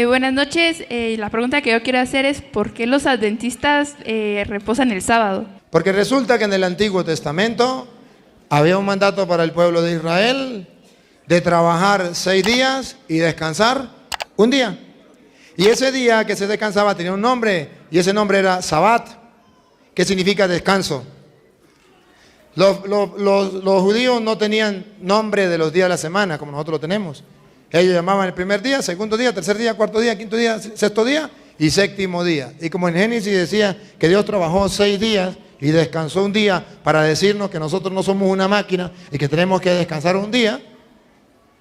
Buenas noches. La pregunta que yo quiero hacer es ¿por qué los adventistas reposan el sábado? Porque resulta que en el Antiguo Testamento había un mandato para el pueblo de Israel de trabajar 6 días y descansar un día. Y ese día que se descansaba tenía un nombre, y ese nombre era Sabbat, que significa descanso. Los judíos no tenían nombre de los días de la semana como nosotros lo tenemos. Ellos llamaban el primer día, segundo día, tercer día, cuarto día, quinto día, sexto día y séptimo día. Y como en Génesis decía que Dios trabajó 6 días y descansó un día para decirnos que nosotros no somos una máquina y que tenemos que descansar un día.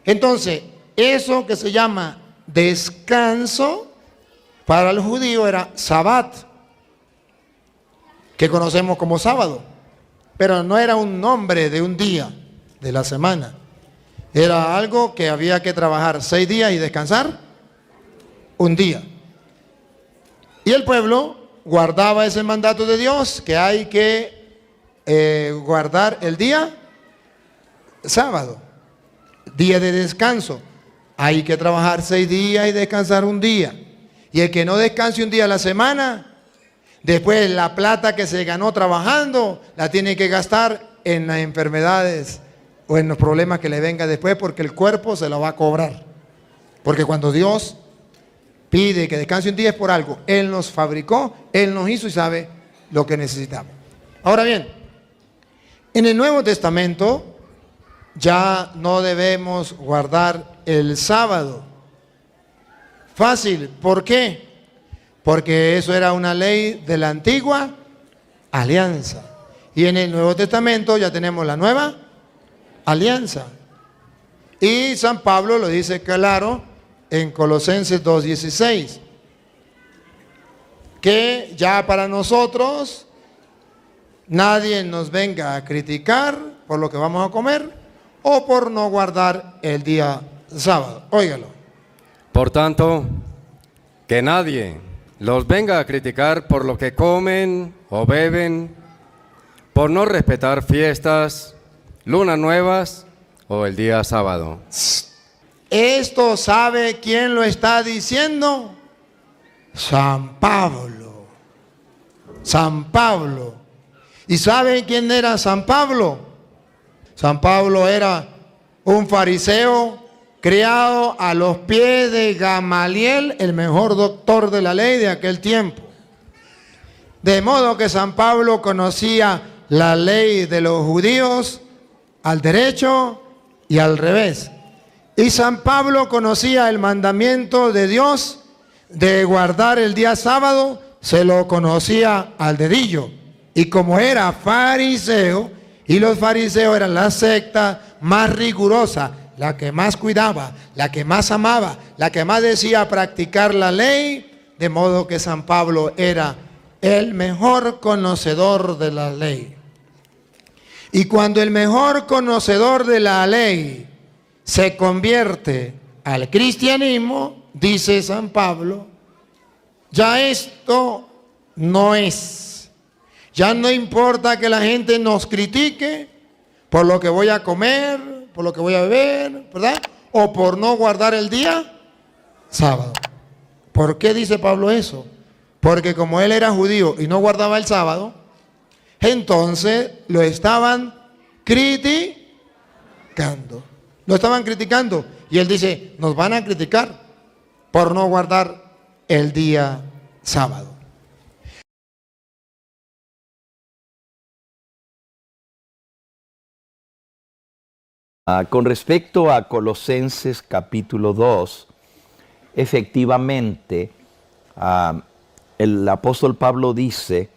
Entonces, eso que se llama descanso para el judío era Sabbat, que conocemos como sábado. Pero no era un nombre de un día de la semana. Era algo que había que trabajar 6 días y descansar un día. Y el pueblo guardaba ese mandato de Dios, que hay que guardar el día sábado, día de descanso. Hay que trabajar 6 días y descansar un día. Y el que no descanse un día a la semana, después la plata que se ganó trabajando, la tiene que gastar en las enfermedades o en los problemas que le venga después, porque el cuerpo se lo va a cobrar. Porque cuando Dios pide que descanse un día es por algo. Él nos fabricó, Él nos hizo y sabe lo que necesitamos. Ahora bien, en el Nuevo Testamento ya no debemos guardar el sábado. Fácil, ¿por qué? Porque eso era una ley de la antigua alianza. Y en el Nuevo Testamento ya tenemos la nueva alianza. Y San Pablo lo dice claro en Colosenses 2:16, que ya para nosotros nadie nos venga a criticar por lo que vamos a comer o por no guardar el día sábado. Óigalo. Por tanto, que nadie los venga a criticar por lo que comen o beben, por no respetar fiestas, lunas nuevas o el día sábado. ¿Esto sabe quién lo está diciendo? San Pablo. San Pablo. ¿Y saben quién era San Pablo? San Pablo era un fariseo criado a los pies de Gamaliel, el mejor doctor de la ley de aquel tiempo. De modo que San Pablo conocía la ley de los judíos al derecho y al revés. Y San Pablo conocía el mandamiento de Dios de guardar el día sábado, se lo conocía al dedillo. Y como era fariseo, y los fariseos eran la secta más rigurosa, la que más cuidaba, la que más amaba, la que más decía practicar la ley, de modo que San Pablo era el mejor conocedor de la ley. Y cuando el mejor conocedor de la ley se convierte al cristianismo, dice San Pablo, ya esto no es. Ya no importa que la gente nos critique por lo que voy a comer, por lo que voy a beber, ¿verdad? O por no guardar el día sábado. ¿Por qué dice Pablo eso? Porque como él era judío y no guardaba el sábado, entonces lo estaban criticando. Lo estaban criticando. Y él dice, nos van a criticar por no guardar el día sábado. Con respecto a Colosenses capítulo 2, efectivamente, el apóstol Pablo dice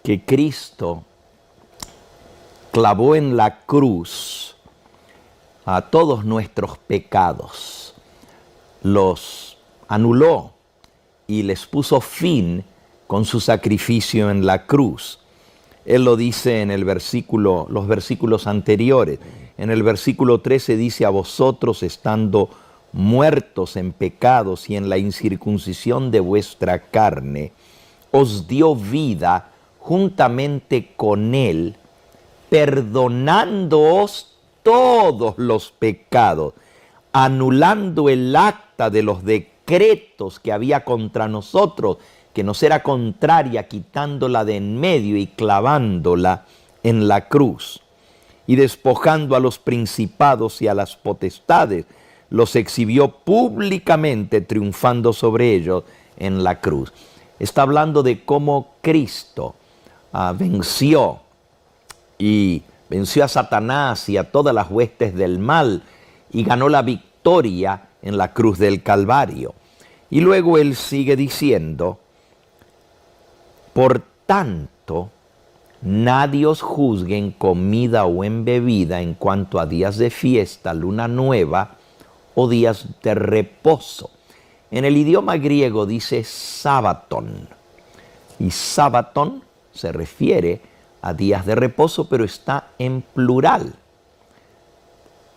que Cristo clavó en la cruz a todos nuestros pecados, los anuló y les puso fin con su sacrificio en la cruz. Él lo dice en el versículo, los versículos anteriores. En el versículo 13 dice, a vosotros estando muertos en pecados y en la incircuncisión de vuestra carne, os dio vida juntamente con Él, perdonándoos todos los pecados, anulando el acta de los decretos que había contra nosotros, que nos era contraria, quitándola de en medio y clavándola en la cruz. Y despojando a los principados y a las potestades, los exhibió públicamente, triunfando sobre ellos en la cruz. Está hablando de cómo Cristo venció a Satanás y a todas las huestes del mal y ganó la victoria en la cruz del Calvario. Y luego él sigue diciendo, por tanto, nadie os juzgue en comida o en bebida en cuanto a días de fiesta, luna nueva o días de reposo. En el idioma griego dice sábaton, y sábaton se refiere a días de reposo, pero está en plural,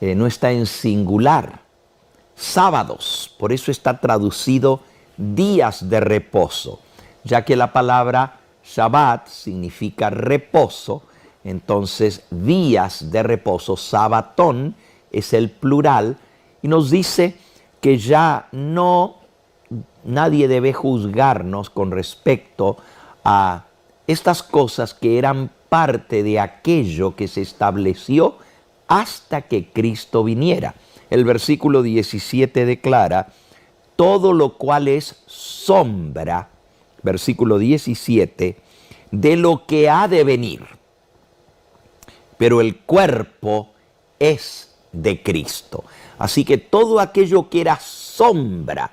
no está en singular. Sábados, por eso está traducido días de reposo, ya que la palabra Shabbat significa reposo, entonces días de reposo, sabatón, es el plural, y nos dice que ya nadie debe juzgarnos con respecto a estas cosas que eran parte de aquello que se estableció hasta que Cristo viniera. El versículo 17 declara, todo lo cual es sombra, versículo 17, de lo que ha de venir. Pero el cuerpo es de Cristo. Así que todo aquello que era sombra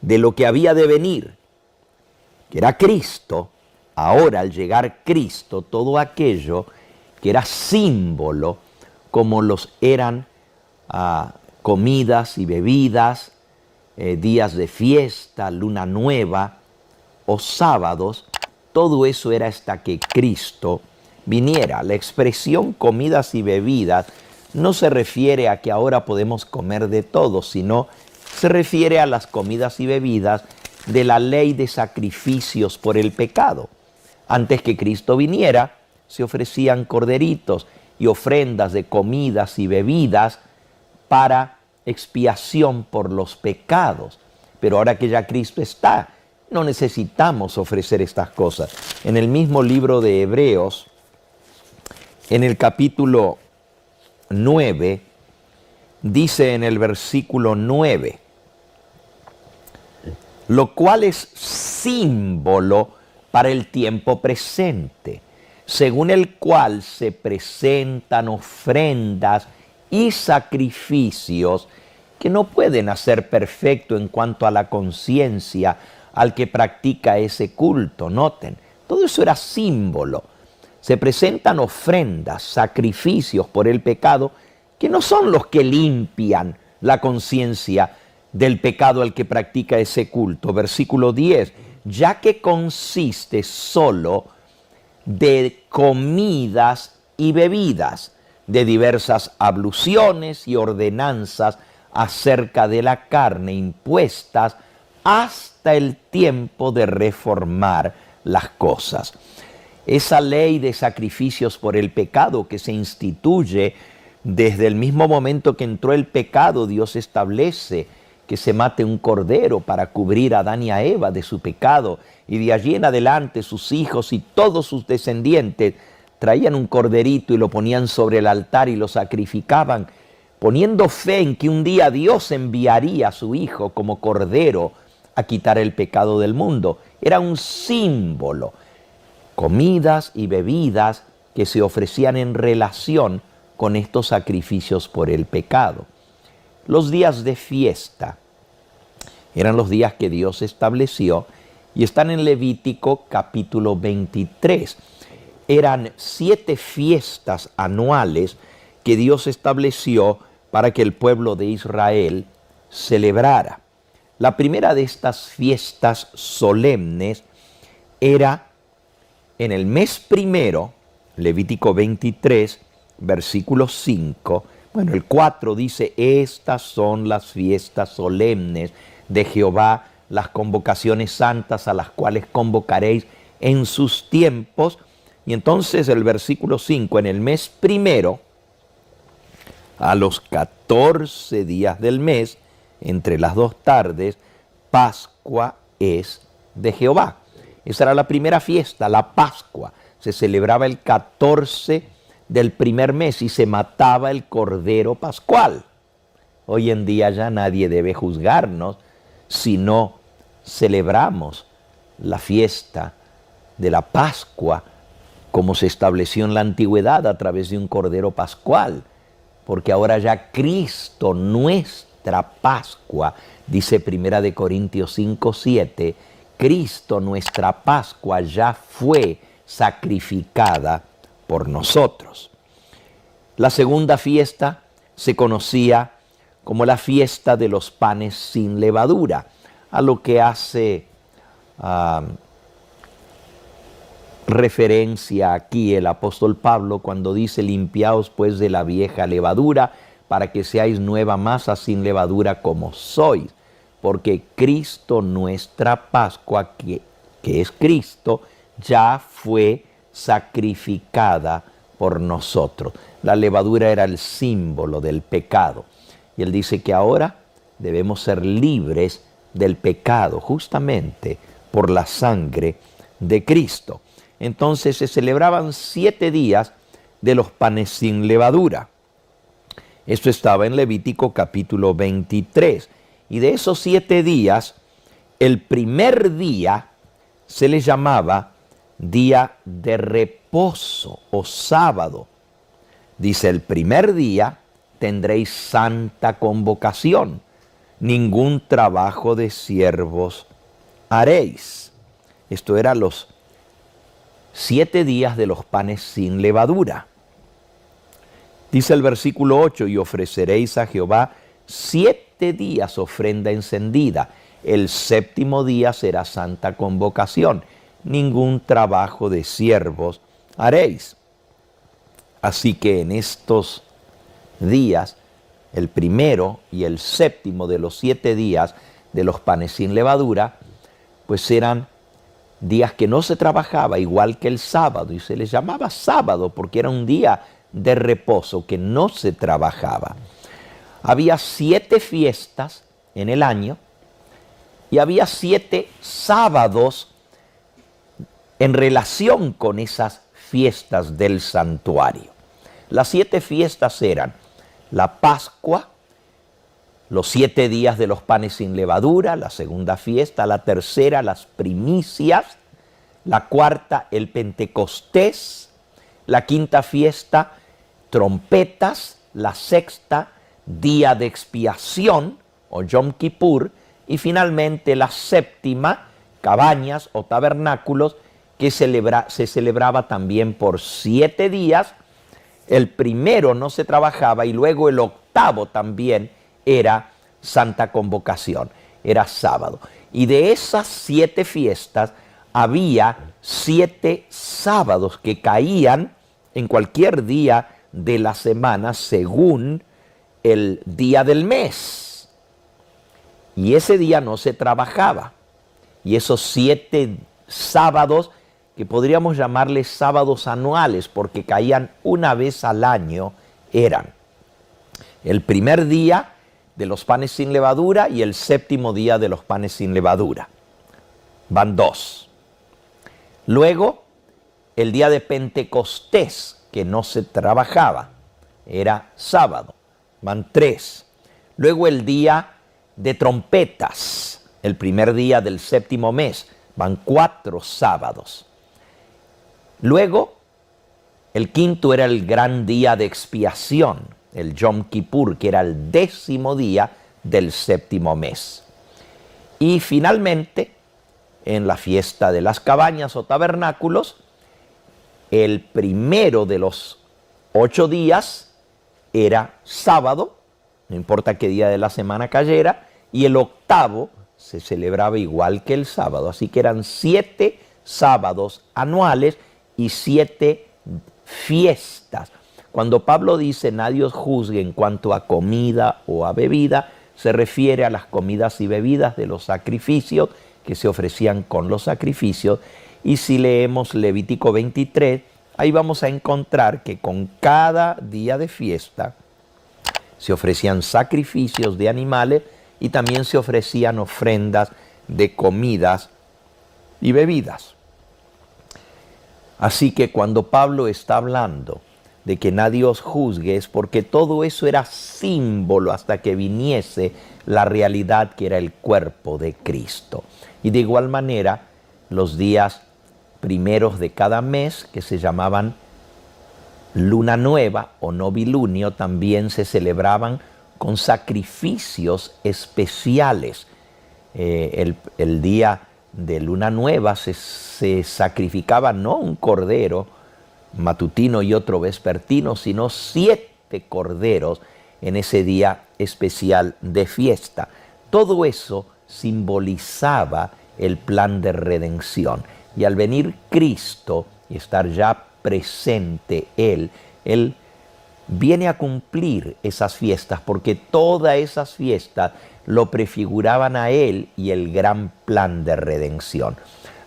de lo que había de venir, que era Cristo, ahora al llegar Cristo, todo aquello que era símbolo, como los eran comidas y bebidas, días de fiesta, luna nueva o sábados, todo eso era hasta que Cristo viniera. La expresión comidas y bebidas no se refiere a que ahora podemos comer de todo, sino se refiere a las comidas y bebidas de la ley de sacrificios por el pecado. Antes que Cristo viniera, se ofrecían corderitos y ofrendas de comidas y bebidas para expiación por los pecados. Pero ahora que ya Cristo está, no necesitamos ofrecer estas cosas. En el mismo libro de Hebreos, en el capítulo 9, dice en el versículo 9, lo cual es símbolo para el tiempo presente, según el cual se presentan ofrendas y sacrificios que no pueden hacer perfecto en cuanto a la conciencia al que practica ese culto. Noten, todo eso era símbolo. Se presentan ofrendas, sacrificios por el pecado, que no son los que limpian la conciencia del pecado al que practica ese culto. Versículo 10, ya que consiste solo de comidas y bebidas, de diversas abluciones y ordenanzas acerca de la carne impuestas hasta el tiempo de reformar las cosas. Esa ley de sacrificios por el pecado que se instituye desde el mismo momento que entró el pecado, Dios establece que se mate un cordero para cubrir a Adán y a Eva de su pecado, y de allí en adelante sus hijos y todos sus descendientes traían un corderito y lo ponían sobre el altar y lo sacrificaban, poniendo fe en que un día Dios enviaría a su Hijo como cordero a quitar el pecado del mundo. Era un símbolo. Comidas y bebidas que se ofrecían en relación con estos sacrificios por el pecado. Los días de fiesta eran los días que Dios estableció y están en Levítico capítulo 23. Eran 7 fiestas anuales que Dios estableció para que el pueblo de Israel celebrara. La primera de estas fiestas solemnes era en el mes primero, Levítico 23, versículo 5. Bueno, el 4 dice, estas son las fiestas solemnes de Jehová, las convocaciones santas a las cuales convocaréis en sus tiempos. Y entonces el versículo 5, en el mes primero, a los 14 días del mes, entre las 2 tardes, Pascua es de Jehová. Esa era la primera fiesta, la Pascua. Se celebraba el 14 del primer mes y se mataba el cordero pascual. Hoy en día ya nadie debe juzgarnos si no celebramos la fiesta de la Pascua como se estableció en la antigüedad a través de un cordero pascual, porque ahora ya Cristo, nuestra Pascua, dice 1 Corintios 5:7, Cristo, nuestra Pascua, ya fue sacrificada por nosotros. La segunda fiesta se conocía como la fiesta de los panes sin levadura, a lo que hace referencia aquí el apóstol Pablo cuando dice: limpiaos pues de la vieja levadura, para que seáis nueva masa sin levadura como sois, porque Cristo, nuestra Pascua, que es Cristo, ya fue sacrificada por nosotros. La levadura era el símbolo del pecado. Y él dice que ahora debemos ser libres del pecado, justamente por la sangre de Cristo. Entonces se celebraban 7 días de los panes sin levadura. Esto estaba en Levítico capítulo 23. Y de esos 7 días, el primer día se le llamaba día de reposo o sábado. Dice: el primer día tendréis santa convocación, ningún trabajo de siervos haréis. Esto era los 7 días de los panes sin levadura. Dice el versículo 8: y ofreceréis a Jehová 7 días ofrenda encendida. El 7º día será santa convocación. Ningún trabajo de siervos haréis. Así que en estos días, el primero y el 7º de los 7 días de los panes sin levadura, pues eran días que no se trabajaba, igual que el sábado, y se les llamaba sábado porque era un día de reposo que no se trabajaba. Había 7 fiestas en el año y había 7 sábados en relación con esas fiestas del santuario. Las 7 fiestas eran la Pascua, los 7 días de los panes sin levadura, la segunda fiesta, la tercera, las primicias, la cuarta, el Pentecostés, la quinta fiesta, trompetas, la sexta, día de expiación o Yom Kippur, y finalmente la séptima, cabañas o tabernáculos, que se celebraba también por 7 días. El primero no se trabajaba y luego el 8º también era santa convocación, era sábado. Y de esas 7 fiestas había 7 sábados que caían en cualquier día de la semana según el día del mes. Y ese día no se trabajaba. Y esos 7 sábados, que podríamos llamarles sábados anuales porque caían una vez al año, eran el primer día de los panes sin levadura y el 7º día de los panes sin levadura. Van 2. Luego, el día de Pentecostés, que no se trabajaba, era sábado. Van 3. Luego el día de trompetas, el primer día del 7º mes, van 4 sábados. Luego, el 5º era el gran día de expiación, el Yom Kippur, que era el 10º día del 7º mes. Y finalmente, en la fiesta de las cabañas o tabernáculos, el primero de los 8 días era sábado, no importa qué día de la semana cayera, y el 8º se celebraba igual que el sábado. Así que eran 7 sábados anuales y 7 fiestas. Cuando Pablo dice nadie os juzgue en cuanto a comida o a bebida, se refiere a las comidas y bebidas de los sacrificios que se ofrecían con los sacrificios. Y si leemos Levítico 23, ahí vamos a encontrar que con cada día de fiesta se ofrecían sacrificios de animales y también se ofrecían ofrendas de comidas y bebidas. Así que cuando Pablo está hablando de que nadie os juzgue, es porque todo eso era símbolo hasta que viniese la realidad que era el cuerpo de Cristo. Y de igual manera, los días primeros de cada mes, que se llamaban luna nueva o novilunio, también se celebraban con sacrificios especiales. El día de luna nueva se sacrificaba no un cordero matutino y otro vespertino, sino 7 corderos en ese día especial de fiesta. Todo eso simbolizaba el plan de redención. Y al venir Cristo y estar ya presente Él viene a cumplir esas fiestas, porque todas esas fiestas lo prefiguraban a Él y el gran plan de redención.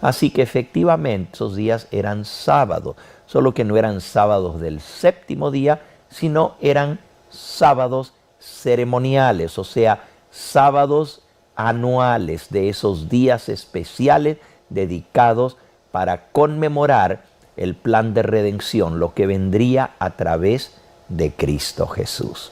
Así que efectivamente esos días eran sábados, solo que no eran sábados del 7º día, sino eran sábados ceremoniales, o sea, sábados anuales de esos días especiales dedicados para conmemorar el plan de redención, lo que vendría a través de Cristo Jesús.